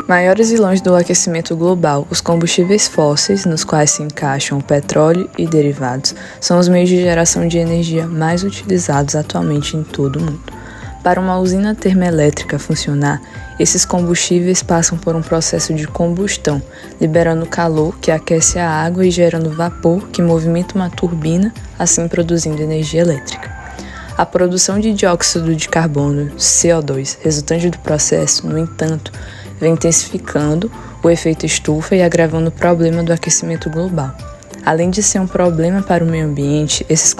Maiores vilões do aquecimento global, os combustíveis fósseis, nos quais se encaixam o petróleo e derivados, são os meios de geração de energia mais utilizados atualmente em todo o mundo. Para uma usina termoelétrica funcionar, esses combustíveis passam por um processo de combustão, liberando calor que aquece a água e gerando vapor que movimenta uma turbina, assim produzindo energia elétrica. A produção de dióxido de carbono, CO2, resultante do processo, no entanto, vem intensificando o efeito estufa e agravando o problema do aquecimento global. Além de ser um problema para o meio ambiente, esses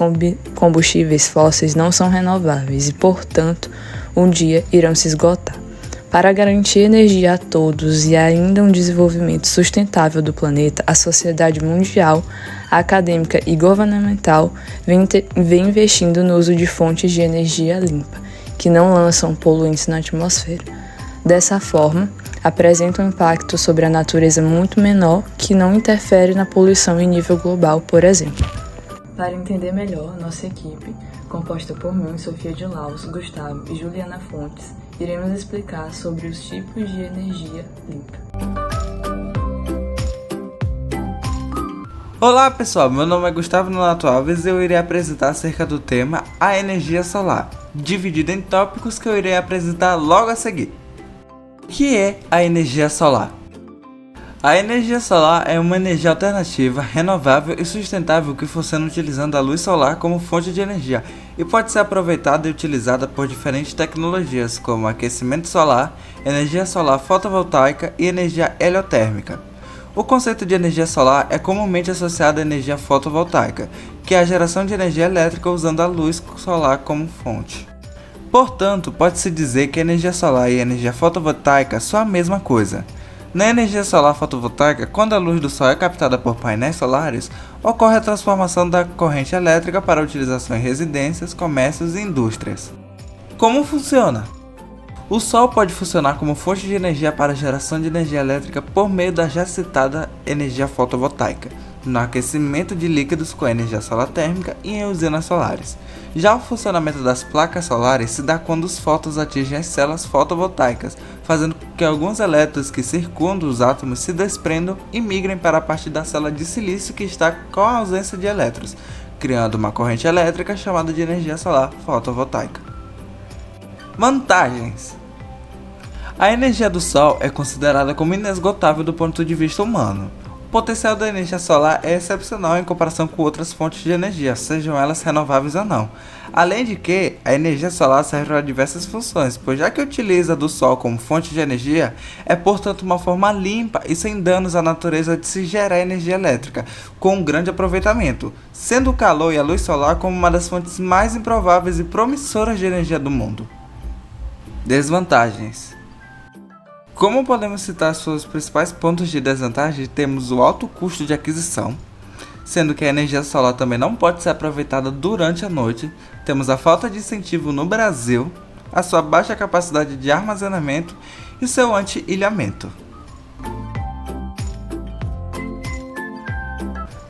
combustíveis fósseis não são renováveis e, portanto, um dia irão se esgotar. Para garantir energia a todos e ainda um desenvolvimento sustentável do planeta, a sociedade mundial, a acadêmica e governamental vem investindo no uso de fontes de energia limpa, que não lançam poluentes na atmosfera. Dessa forma, apresenta um impacto sobre a natureza muito menor que não interfere na poluição em nível global, por exemplo. Para entender melhor, nossa equipe, composta por mim, Sofia de Laus, Gustavo e Juliana Fontes, iremos explicar sobre os tipos de energia limpa. Olá pessoal, meu nome é Gustavo Nonato Alves e eu irei apresentar acerca do tema a energia solar, dividido em tópicos que eu irei apresentar logo a seguir. O que é a energia solar? A energia solar é uma energia alternativa, renovável e sustentável que funciona utilizando a luz solar como fonte de energia e pode ser aproveitada e utilizada por diferentes tecnologias como aquecimento solar, energia solar fotovoltaica e energia heliotérmica. O conceito de energia solar é comumente associado à energia fotovoltaica, que é a geração de energia elétrica usando a luz solar como fonte. Portanto, pode-se dizer que a energia solar e a energia fotovoltaica são a mesma coisa. Na energia solar fotovoltaica, quando a luz do sol é captada por painéis solares, ocorre a transformação da corrente elétrica para utilização em residências, comércios e indústrias. Como funciona? O sol pode funcionar como fonte de energia para a geração de energia elétrica por meio da já citada energia fotovoltaica, no aquecimento de líquidos com energia solar térmica e em usinas solares. Já o funcionamento das placas solares se dá quando os fótons atingem as células fotovoltaicas, fazendo com que alguns elétrons que circundam os átomos se desprendam e migrem para a parte da célula de silício que está com a ausência de elétrons, criando uma corrente elétrica chamada de energia solar fotovoltaica. Vantagens: a energia do Sol é considerada como inesgotável do ponto de vista humano. O potencial da energia solar é excepcional em comparação com outras fontes de energia, sejam elas renováveis ou não. Além de que, a energia solar serve para diversas funções, pois já que utiliza do Sol como fonte de energia, é portanto uma forma limpa e sem danos à natureza de se gerar energia elétrica, com um grande aproveitamento, sendo o calor e a luz solar como uma das fontes mais improváveis e promissoras de energia do mundo. Desvantagens: como podemos citar seus principais pontos de desvantagem, temos o alto custo de aquisição, sendo que a energia solar também não pode ser aproveitada durante a noite, temos a falta de incentivo no Brasil, a sua baixa capacidade de armazenamento e seu anti-ilhamento.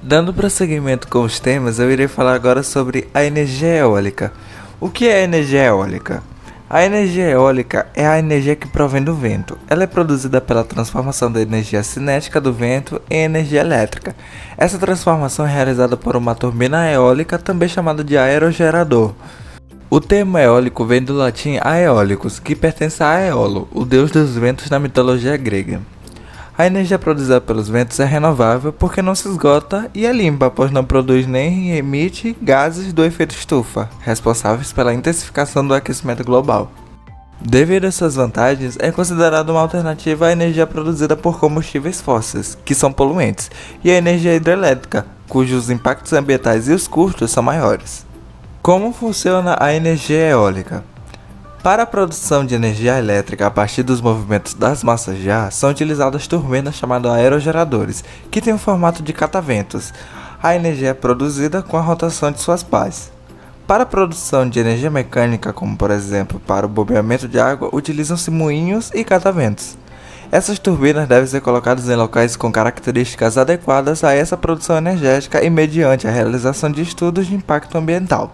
Dando prosseguimento com os temas, eu irei falar agora sobre a energia eólica. O que é a energia eólica? A energia eólica é a energia que provém do vento. Ela é produzida pela transformação da energia cinética do vento em energia elétrica. Essa transformação é realizada por uma turbina eólica, também chamada de aerogerador. O termo eólico vem do latim aeólicos, que pertence a Aeolo, o deus dos ventos na mitologia grega. A energia produzida pelos ventos é renovável porque não se esgota e é limpa, pois não produz nem emite gases do efeito estufa, responsáveis pela intensificação do aquecimento global. Devido a suas vantagens, é considerada uma alternativa à energia produzida por combustíveis fósseis, que são poluentes, e a energia hidrelétrica, cujos impactos ambientais e os custos são maiores. Como funciona a energia eólica? Para a produção de energia elétrica a partir dos movimentos das massas de ar, são utilizadas turbinas chamadas aerogeradores, que têm o formato de cataventos. A energia é produzida com a rotação de suas pás. Para a produção de energia mecânica, como por exemplo para o bombeamento de água, utilizam-se moinhos e cataventos. Essas turbinas devem ser colocadas em locais com características adequadas a essa produção energética e mediante a realização de estudos de impacto ambiental.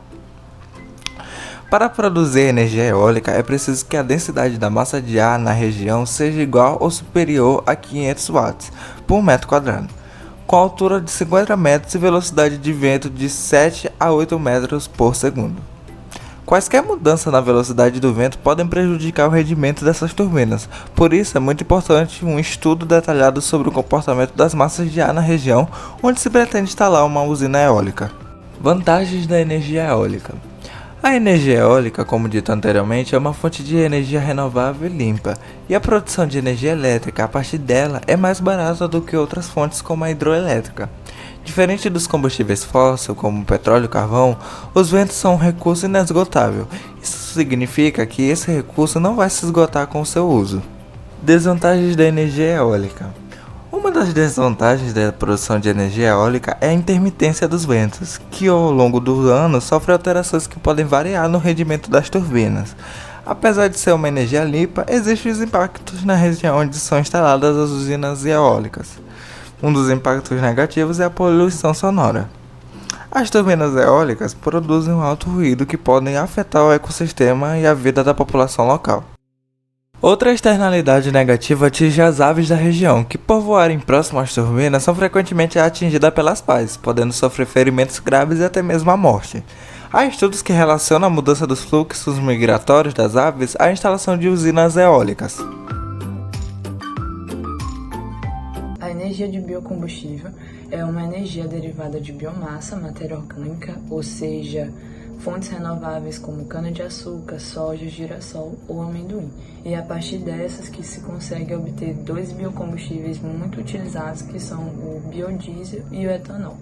Para produzir energia eólica, é preciso que a densidade da massa de ar na região seja igual ou superior a 500 watts por metro quadrado, com altura de 50 metros e velocidade de vento de 7 a 8 metros por segundo. Quaisquer mudanças na velocidade do vento podem prejudicar o rendimento dessas turbinas, por isso é muito importante um estudo detalhado sobre o comportamento das massas de ar na região onde se pretende instalar uma usina eólica. Vantagens da energia eólica. A energia eólica, como dito anteriormente, é uma fonte de energia renovável e limpa, e a produção de energia elétrica a partir dela é mais barata do que outras fontes como a hidroelétrica. Diferente dos combustíveis fósseis, como o petróleo e o carvão, os ventos são um recurso inesgotável. Isso significa que esse recurso não vai se esgotar com o seu uso. Desvantagens da energia eólica. Uma das desvantagens da produção de energia eólica é a intermitência dos ventos, que ao longo do ano sofre alterações que podem variar no rendimento das turbinas. Apesar de ser uma energia limpa, existem os impactos na região onde são instaladas as usinas eólicas. Um dos impactos negativos é a poluição sonora. As turbinas eólicas produzem um alto ruído que podem afetar o ecossistema e a vida da população local. Outra externalidade negativa atinge as aves da região, que por voarem próximo às turbinas são frequentemente atingidas pelas pás, podendo sofrer ferimentos graves e até mesmo a morte. Há estudos que relacionam a mudança dos fluxos migratórios das aves à instalação de usinas eólicas. A energia de biocombustível é uma energia derivada de biomassa, matéria orgânica, ou seja, fontes renováveis como cana-de-açúcar, soja, girassol ou amendoim. E é a partir dessas que se consegue obter dois biocombustíveis muito utilizados, que são o biodiesel e o etanol.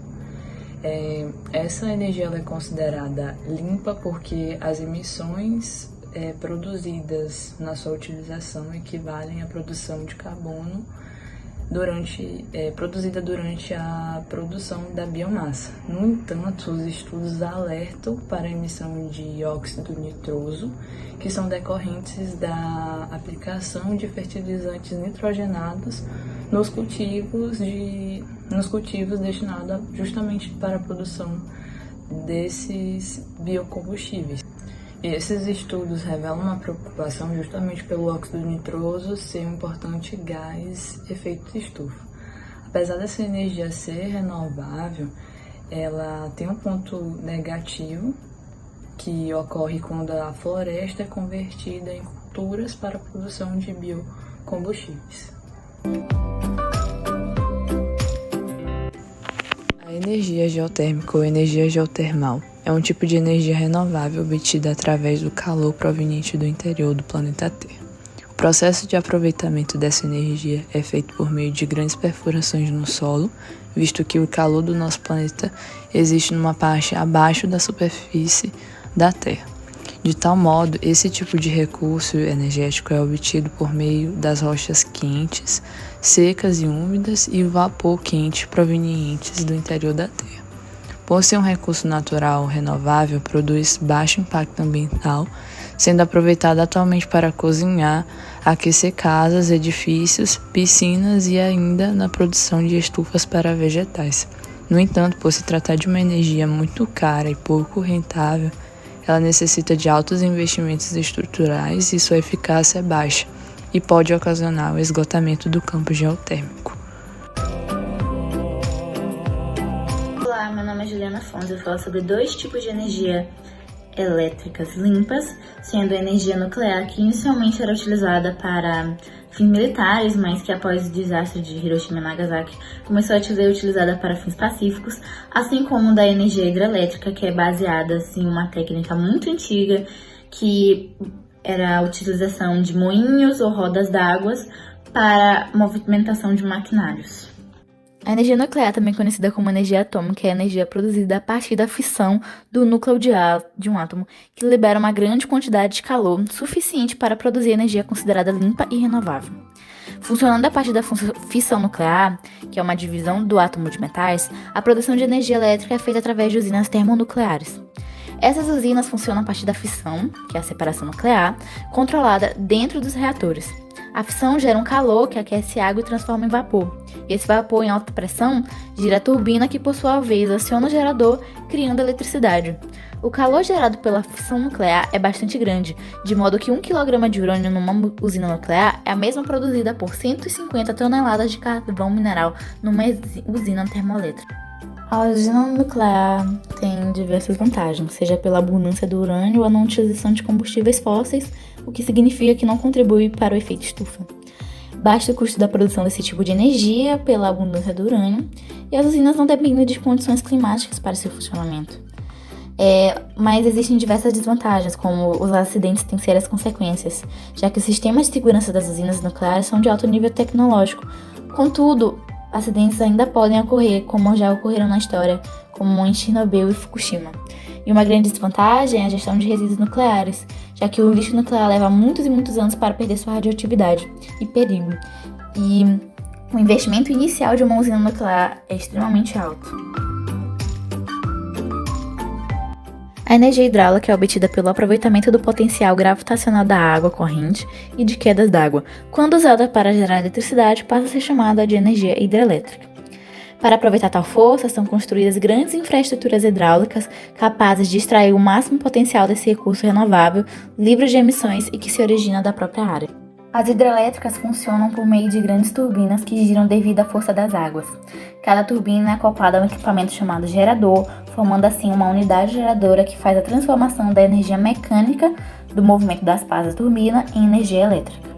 Essa energia ela é considerada limpa porque as emissões produzidas na sua utilização equivalem à produção de carbono produzida durante a produção da biomassa. No entanto, os estudos alertam para a emissão de óxido nitroso, que são decorrentes da aplicação de fertilizantes nitrogenados nos cultivos destinados justamente para a produção desses biocombustíveis. Esses estudos revelam uma preocupação justamente pelo óxido nitroso ser um importante gás efeito de estufa. Apesar dessa energia ser renovável, ela tem um ponto negativo que ocorre quando a floresta é convertida em culturas para a produção de biocombustíveis. A energia geotérmica ou energia geotermal é um tipo de energia renovável obtida através do calor proveniente do interior do planeta Terra. O processo de aproveitamento dessa energia é feito por meio de grandes perfurações no solo, visto que o calor do nosso planeta existe numa parte abaixo da superfície da Terra. De tal modo, esse tipo de recurso energético é obtido por meio das rochas quentes, secas e úmidas e vapor quente provenientes do interior da Terra. Por ser um recurso natural renovável, produz baixo impacto ambiental, sendo aproveitado atualmente para cozinhar, aquecer casas, edifícios, piscinas e ainda na produção de estufas para vegetais. No entanto, por se tratar de uma energia muito cara e pouco rentável, ela necessita de altos investimentos estruturais e sua eficácia é baixa e pode ocasionar o esgotamento do campo geotérmico. Olá, meu nome é Juliana Afonso. Eu falo sobre dois tipos de energia elétricas limpas, sendo a energia nuclear, que inicialmente era utilizada para fins militares, mas que após o desastre de Hiroshima e Nagasaki começou a ser utilizada para fins pacíficos, assim como da energia hidrelétrica, que é baseada em uma técnica muito antiga, que era a utilização de moinhos ou rodas d'água para movimentação de maquinários. A energia nuclear, também conhecida como energia atômica, é a energia produzida a partir da fissão do núcleo de um átomo, que libera uma grande quantidade de calor suficiente para produzir energia considerada limpa e renovável. Funcionando a partir da fissão nuclear, que é uma divisão do átomo de metais, a produção de energia elétrica é feita através de usinas termonucleares. Essas usinas funcionam a partir da fissão, que é a separação nuclear, controlada dentro dos reatores. A fissão gera um calor que aquece a água e transforma em vapor. E esse vapor em alta pressão gira a turbina que, por sua vez, aciona o gerador, criando eletricidade. O calor gerado pela fissão nuclear é bastante grande, de modo que 1 kg de urânio numa usina nuclear é a mesma produzida por 150 toneladas de carvão mineral numa usina termoelétrica. A usina nuclear tem diversas vantagens, seja pela abundância do urânio ou não utilização de combustíveis fósseis, o que significa que não contribui para o efeito estufa. Baixa o custo da produção desse tipo de energia pela abundância do urânio, e as usinas não dependem de condições climáticas para seu funcionamento. Mas existem diversas desvantagens, como os acidentes têm sérias consequências, já que os sistemas de segurança das usinas nucleares são de alto nível tecnológico. Contudo, acidentes ainda podem ocorrer, como já ocorreram na história, como em Chernobyl e Fukushima. E uma grande desvantagem é a gestão de resíduos nucleares, já que o lixo nuclear leva muitos e muitos anos para perder sua radioatividade e perigo. E o investimento inicial de uma usina nuclear é extremamente alto. A energia hidráulica é obtida pelo aproveitamento do potencial gravitacional da água corrente e de quedas d'água. Quando usada para gerar eletricidade, passa a ser chamada de energia hidrelétrica. Para aproveitar tal força, são construídas grandes infraestruturas hidráulicas capazes de extrair o máximo potencial desse recurso renovável, livre de emissões e que se origina da própria área. As hidrelétricas funcionam por meio de grandes turbinas que giram devido à força das águas. Cada turbina é acoplada a um equipamento chamado gerador, formando assim uma unidade geradora que faz a transformação da energia mecânica do movimento das pás da turbina em energia elétrica.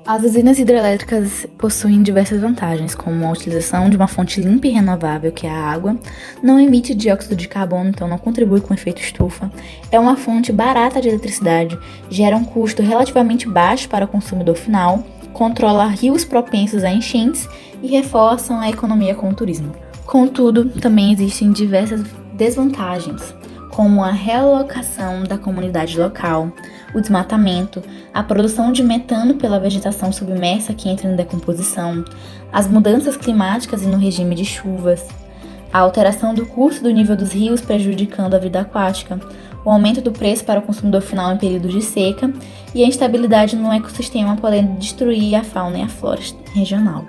As usinas hidrelétricas possuem diversas vantagens, como a utilização de uma fonte limpa e renovável, que é a água, não emite dióxido de carbono, então não contribui com o efeito estufa, é uma fonte barata de eletricidade, gera um custo relativamente baixo para o consumidor final, controla rios propensos a enchentes e reforçam a economia com o turismo. Contudo, também existem diversas desvantagens, como a realocação da comunidade local, o desmatamento, a produção de metano pela vegetação submersa que entra em decomposição, as mudanças climáticas e no regime de chuvas, a alteração do curso do nível dos rios prejudicando a vida aquática, o aumento do preço para o consumidor final em períodos de seca e a instabilidade no ecossistema podendo destruir a fauna e a flora regional.